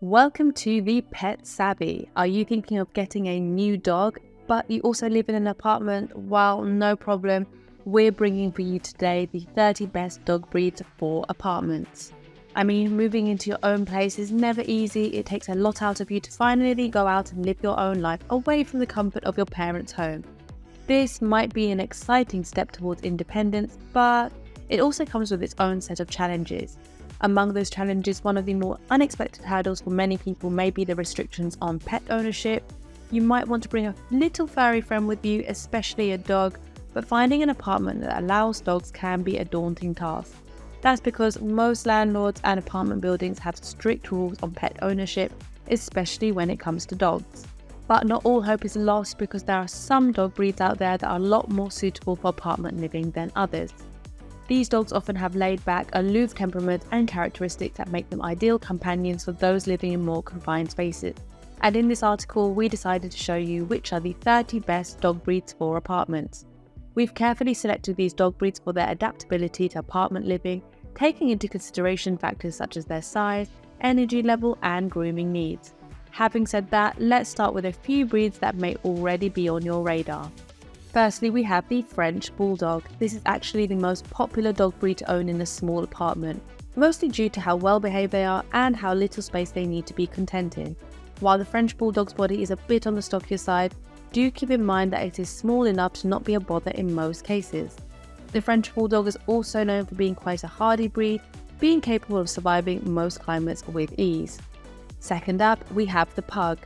Welcome to the Pet Savvy. Are you thinking of getting a new dog, but you also live in an apartment? Well, no problem. We're bringing for you today the 30 best dog breeds for apartments. I mean, moving into your own place is never easy. It takes a lot out of you to finally go out and live your own life away from the comfort of your parents' home. This might be an exciting step towards independence, but it also comes with its own set of challenges. Among those challenges, one of the more unexpected hurdles for many people may be the restrictions on pet ownership. You might want to bring a little furry friend with you, especially a dog, but finding an apartment that allows dogs can be a daunting task. That's because most landlords and apartment buildings have strict rules on pet ownership, especially when it comes to dogs. But not all hope is lost, because there are some dog breeds out there that are a lot more suitable for apartment living than others. These dogs often have laid-back, aloof temperaments and characteristics that make them ideal companions for those living in more confined spaces. And in this article, we decided to show you which are the 30 best dog breeds for apartments. We've carefully selected these dog breeds for their adaptability to apartment living, taking into consideration factors such as their size, energy level, and grooming needs. Having said that, let's start with a few breeds that may already be on your radar. Firstly, we have the French Bulldog. This is actually the most popular dog breed to own in a small apartment, mostly due to how well behaved they are and how little space they need to be content in. While the French Bulldog's body is a bit on the stockier side, do keep in mind that it is small enough to not be a bother in most cases. The French Bulldog is also known for being quite a hardy breed, being capable of surviving most climates with ease. Second up, we have the Pug.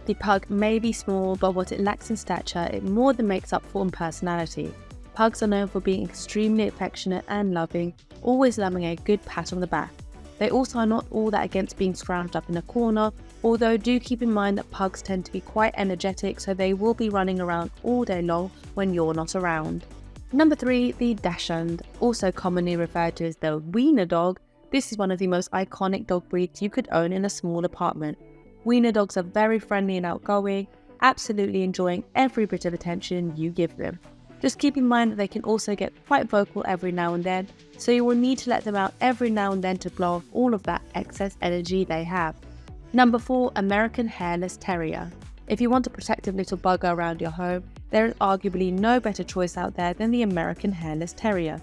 The Pug may be small, but what it lacks in stature, it more than makes up for in personality. Pugs are known for being extremely affectionate and loving, always loving a good pat on the back. They also are not all that against being scrounged up in a corner, although do keep in mind that pugs tend to be quite energetic, so they will be running around all day long when you're not around. Number 3, the Dachshund, also commonly referred to as the Wiener Dog. This is one of the most iconic dog breeds you could own in a small apartment. Wiener dogs are very friendly and outgoing, absolutely enjoying every bit of attention you give them. Just keep in mind that they can also get quite vocal every now and then, so you will need to let them out every now and then to blow off all of that excess energy they have. Number 4, American Hairless Terrier. If you want a protective little bugger around your home, there is arguably no better choice out there than the American Hairless Terrier.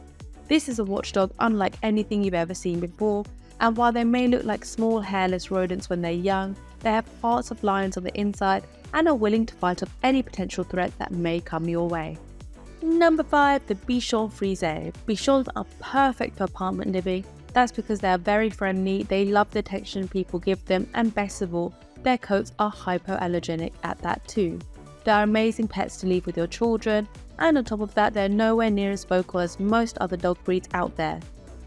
This is a watchdog unlike anything you've ever seen before, and while they may look like small hairless rodents when they're young, they have hearts of lions on the inside and are willing to fight off any potential threat that may come your way. Number 5, the Bichon Frise. Bichons are perfect for apartment living. That's because they are very friendly, they love the attention people give them, and best of all, their coats are hypoallergenic at that too. They are amazing pets to leave with your children, and on top of that, they're nowhere near as vocal as most other dog breeds out there.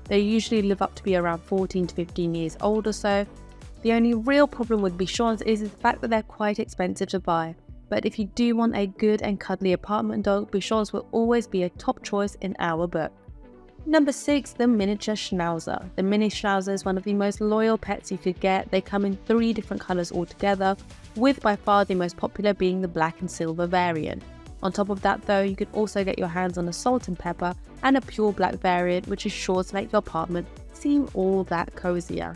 They usually live up to be around 14 to 15 years old or so. The only real problem with Bichons is the fact that they're quite expensive to buy. But if you do want a good and cuddly apartment dog, Bichons will always be a top choice in our book. Number 6, the miniature Schnauzer. The mini Schnauzer is one of the most loyal pets you could get. They come in 3 different colours altogether, with by far the most popular being the black and silver variant. On top of that though, you can also get your hands on a salt and pepper and a pure black variant, which is sure to make your apartment seem all that cozier.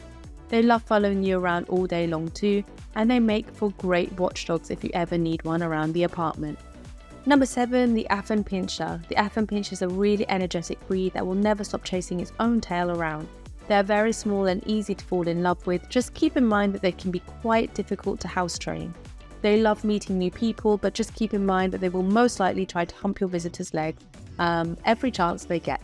They love following you around all day long too, and they make for great watchdogs if you ever need one around the apartment. Number 7, the Affenpinscher. The Affenpinscher is a really energetic breed that will never stop chasing its own tail around. They are very small and easy to fall in love with. Just keep in mind that they can be quite difficult to house train. They love meeting new people, but just keep in mind that they will most likely try to hump your visitor's legs every chance they get.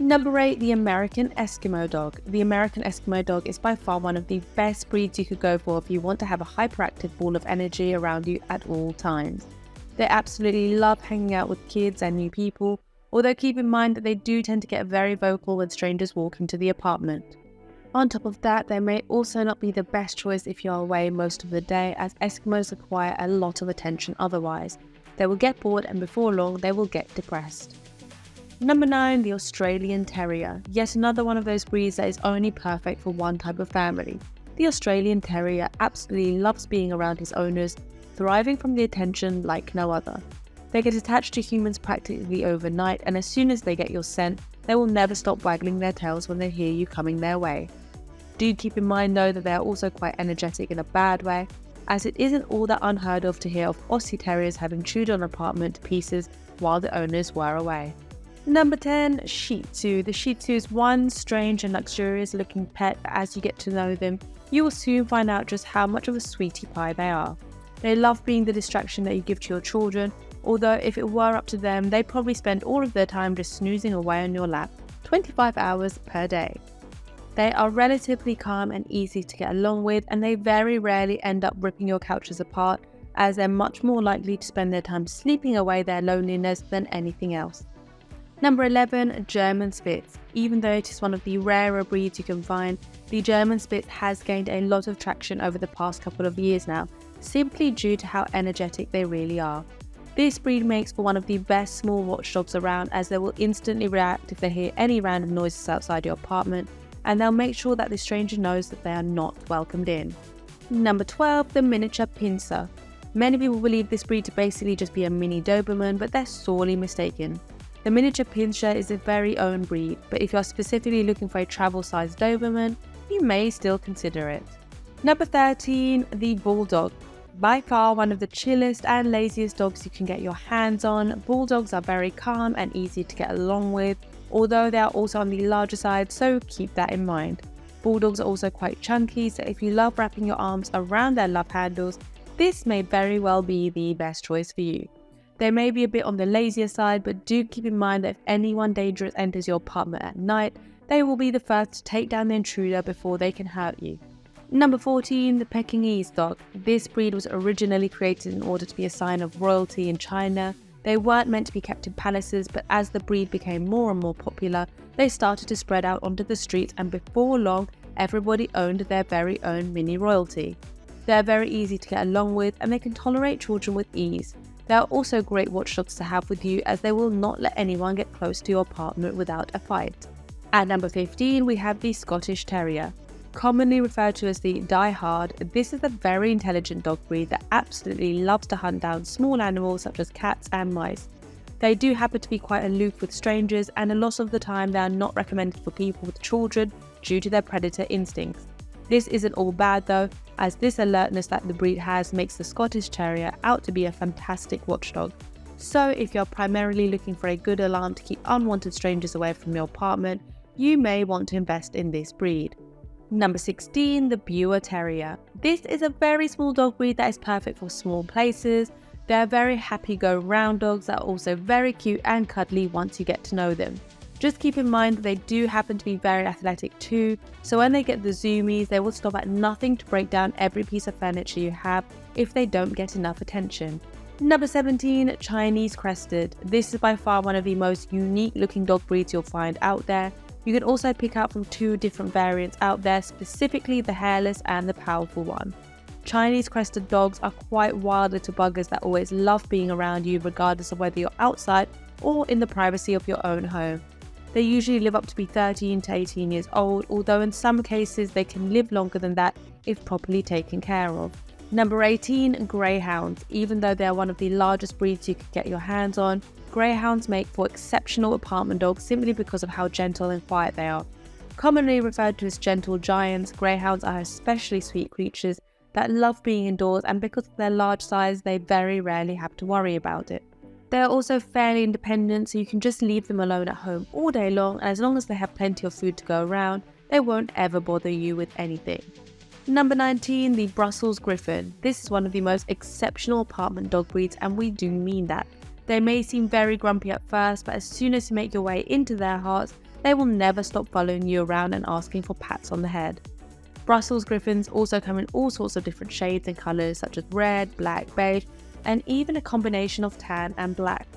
Number 8, the American Eskimo Dog. The American Eskimo Dog is by far one of the best breeds you could go for if you want to have a hyperactive ball of energy around you at all times. They absolutely love hanging out with kids and new people, although keep in mind that they do tend to get very vocal when strangers walk into the apartment. On top of that, they may also not be the best choice if you are away most of the day, as Eskimos require a lot of attention otherwise. They will get bored, and before long they will get depressed. Number 9, the Australian Terrier. Yet another one of those breeds that is only perfect for one type of family. The Australian Terrier absolutely loves being around his owners, thriving from the attention like no other. They get attached to humans practically overnight, and as soon as they get your scent, they will never stop waggling their tails when they hear you coming their way. Do keep in mind though that they are also quite energetic in a bad way, as it isn't all that unheard of to hear of Aussie Terriers having chewed on an apartment to pieces while the owners were away. Number 10, Shih Tzu. The Shih Tzu is one strange and luxurious looking pet, but as you get to know them, you will soon find out just how much of a sweetie pie they are. They love being the distraction that you give to your children, although if it were up to them, they'd probably spend all of their time just snoozing away on your lap, 25 hours per day. They are relatively calm and easy to get along with, and they very rarely end up ripping your couches apart, as they're much more likely to spend their time sleeping away their loneliness than anything else. Number 11, German Spitz. Even though it is one of the rarer breeds you can find, the German Spitz has gained a lot of traction over the past couple of years now, simply due to how energetic they really are. This breed makes for one of the best small watchdogs around, as they will instantly react if they hear any random noises outside your apartment, and they'll make sure that the stranger knows that they are not welcomed in. Number 12, the miniature Pinscher. Many people believe this breed to basically just be a mini Doberman, but they're sorely mistaken. The miniature Pinscher is a very own breed, but if you're specifically looking for a travel-sized Doberman, you may still consider it. Number 13, the Bulldog. By far one of the chillest and laziest dogs you can get your hands on, Bulldogs are very calm and easy to get along with, although they are also on the larger side, so keep that in mind. Bulldogs are also quite chunky, so if you love wrapping your arms around their love handles, this may very well be the best choice for you. They may be a bit on the lazier side, but do keep in mind that if anyone dangerous enters your apartment at night, they will be the first to take down the intruder before they can hurt you. Number 14, the Pekingese Dog. This breed was originally created in order to be a sign of royalty in China. They weren't meant to be kept in palaces, but as the breed became more and more popular, they started to spread out onto the streets, and before long, everybody owned their very own mini royalty. They're very easy to get along with, and they can tolerate children with ease. They are also great watchdogs to have with you, as they will not let anyone get close to your apartment without a fight. At number 15, we have the Scottish Terrier. Commonly referred to as the die-hard, this is a very intelligent dog breed that absolutely loves to hunt down small animals such as cats and mice. They do happen to be quite aloof with strangers, and a lot of the time they are not recommended for people with children due to their predator instincts. This isn't all bad though, as this alertness that the breed has makes the Scottish Terrier out to be a fantastic watchdog. So if you're primarily looking for a good alarm to keep unwanted strangers away from your apartment, you may want to invest in this breed. Number 16, the Biewer Terrier. This is a very small dog breed that is perfect for small places. They are very happy-go-round dogs that are also very cute and cuddly once you get to know them. Just keep in mind that they do happen to be very athletic too, so when they get the zoomies, they will stop at nothing to break down every piece of furniture you have if they don't get enough attention. Number 17, Chinese Crested. This is by far one of the most unique looking dog breeds you'll find out there. You can also pick out from two different variants out there, specifically the Hairless and the powerful one. Chinese Crested dogs are quite wild little buggers that always love being around you regardless of whether you're outside or in the privacy of your own home. They usually live up to be 13 to 18 years old, although in some cases they can live longer than that if properly taken care of. Number 18, Greyhounds. Even though they are one of the largest breeds you could get your hands on, Greyhounds make for exceptional apartment dogs simply because of how gentle and quiet they are. Commonly referred to as gentle giants, Greyhounds are especially sweet creatures that love being indoors, and because of their large size, they very rarely have to worry about it. They are also fairly independent, so you can just leave them alone at home all day long, and as long as they have plenty of food to go around, they won't ever bother you with anything. Number 19, the Brussels Griffon. This is one of the most exceptional apartment dog breeds, and we do mean that. They may seem very grumpy at first, but as soon as you make your way into their hearts, they will never stop following you around and asking for pats on the head. Brussels Griffons also come in all sorts of different shades and colours such as red, black, beige, and even a combination of tan and black.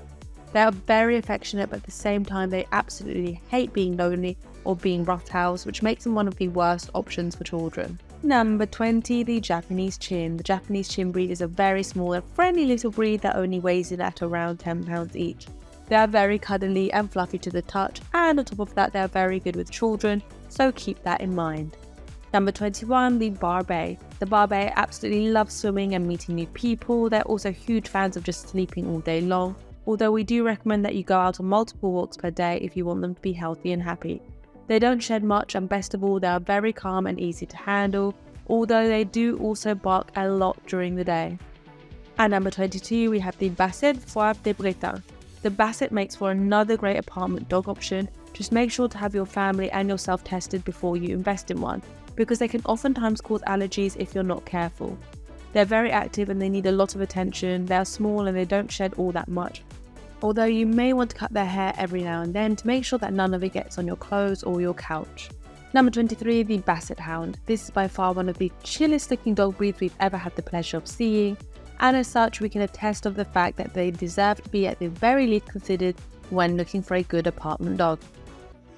They are very affectionate, but at the same time they absolutely hate being lonely or being roughhoused, which makes them one of the worst options for children. Number 20, the Japanese Chin. The Japanese Chin breed is a very small and friendly little breed that only weighs in at around 10 pounds each. They are very cuddly and fluffy to the touch, and on top of that they are very good with children, so keep that in mind. Number 21, the Barbet. The Barbet absolutely love swimming and meeting new people. They're also huge fans of just sleeping all day long, although we do recommend that you go out on multiple walks per day if you want them to be healthy and happy. They don't shed much, and best of all, they are very calm and easy to handle, although they do also bark a lot during the day. At number 22, we have the Basset Fauve de Bretagne. The Basset makes for another great apartment dog option. Just make sure to have your family and yourself tested before you invest in one, because they can oftentimes cause allergies if you're not careful. They're very active and they need a lot of attention. They are small and they don't shed all that much, although you may want to cut their hair every now and then to make sure that none of it gets on your clothes or your couch. Number 23, the Basset Hound. This is by far one of the chillest looking dog breeds we've ever had the pleasure of seeing, and as such we can attest of the fact that they deserve to be at the very least considered when looking for a good apartment dog.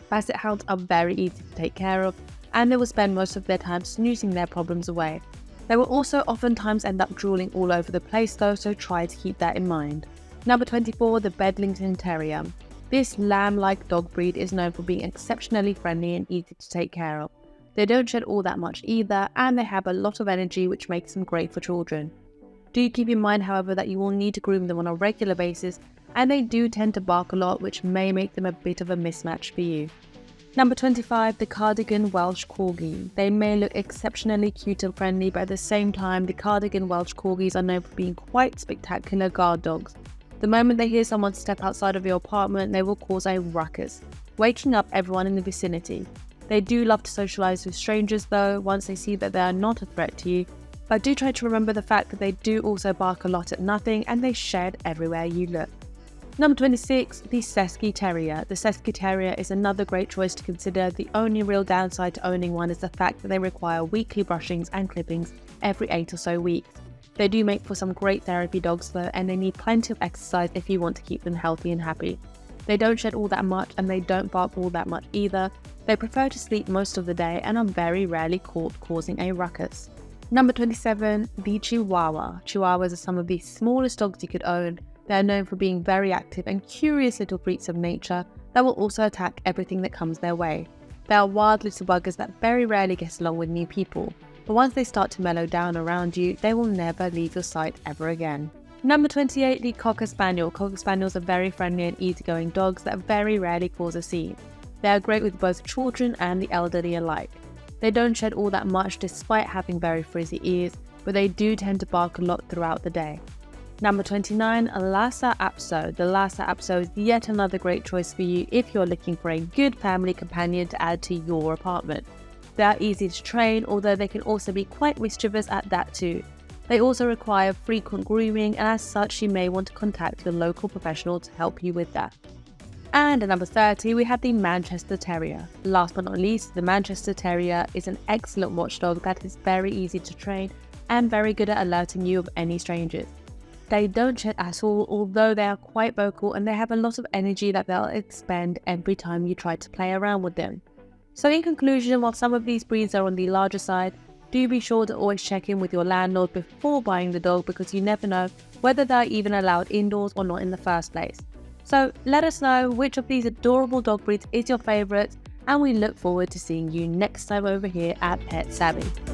Basset Hounds are very easy to take care of, and they will spend most of their time snoozing their problems away. They will also oftentimes end up drooling all over the place though, so try to keep that in mind. Number 24, the Bedlington Terrier. This lamb-like dog breed is known for being exceptionally friendly and easy to take care of. They don't shed all that much either, and they have a lot of energy, which makes them great for children. Do keep in mind, however, that you will need to groom them on a regular basis, and they do tend to bark a lot, which may make them a bit of a mismatch for you. Number 25, the Cardigan Welsh Corgi. They may look exceptionally cute and friendly, but at the same time, the Cardigan Welsh Corgis are known for being quite spectacular guard dogs. The moment they hear someone step outside of your apartment, they will cause a ruckus, waking up everyone in the vicinity. They do love to socialise with strangers though, once they see that they are not a threat to you, but do try to remember the fact that they do also bark a lot at nothing and they shed everywhere you look. Number 26, the Cesky Terrier. The Cesky Terrier is another great choice to consider. The only real downside to owning one is the fact that they require weekly brushings and clippings every 8 or so weeks. They do make for some great therapy dogs though, and they need plenty of exercise if you want to keep them healthy and happy. They don't shed all that much and they don't bark all that much either. They prefer to sleep most of the day and are very rarely caught causing a ruckus. Number 27, the Chihuahua. Chihuahuas are some of the smallest dogs you could own. They are known for being very active and curious little freaks of nature that will also attack everything that comes their way. They are wild little buggers that very rarely get along with new people, but once they start to mellow down around you, they will never leave your sight ever again. Number 28, the Cocker Spaniel. Cocker Spaniels are very friendly and easygoing dogs that very rarely cause a scene. They are great with both children and the elderly alike. They don't shed all that much despite having very frizzy ears, but they do tend to bark a lot throughout the day. Number 29, Lhasa Apso. The Lhasa Apso is yet another great choice for you if you're looking for a good family companion to add to your apartment. They are easy to train, although they can also be quite mischievous at that too. They also require frequent grooming, and as such you may want to contact your local professional to help you with that. And at number 30, we have the Manchester Terrier. Last but not least, the Manchester Terrier is an excellent watchdog that is very easy to train and very good at alerting you of any strangers. They don't shed at all, although they are quite vocal and they have a lot of energy that they'll expend every time you try to play around with them. So in conclusion, while some of these breeds are on the larger side, do be sure to always check in with your landlord before buying the dog, because you never know whether they're even allowed indoors or not in the first place. So let us know which of these adorable dog breeds is your favourite, and we look forward to seeing you next time over here at Pet Savvy.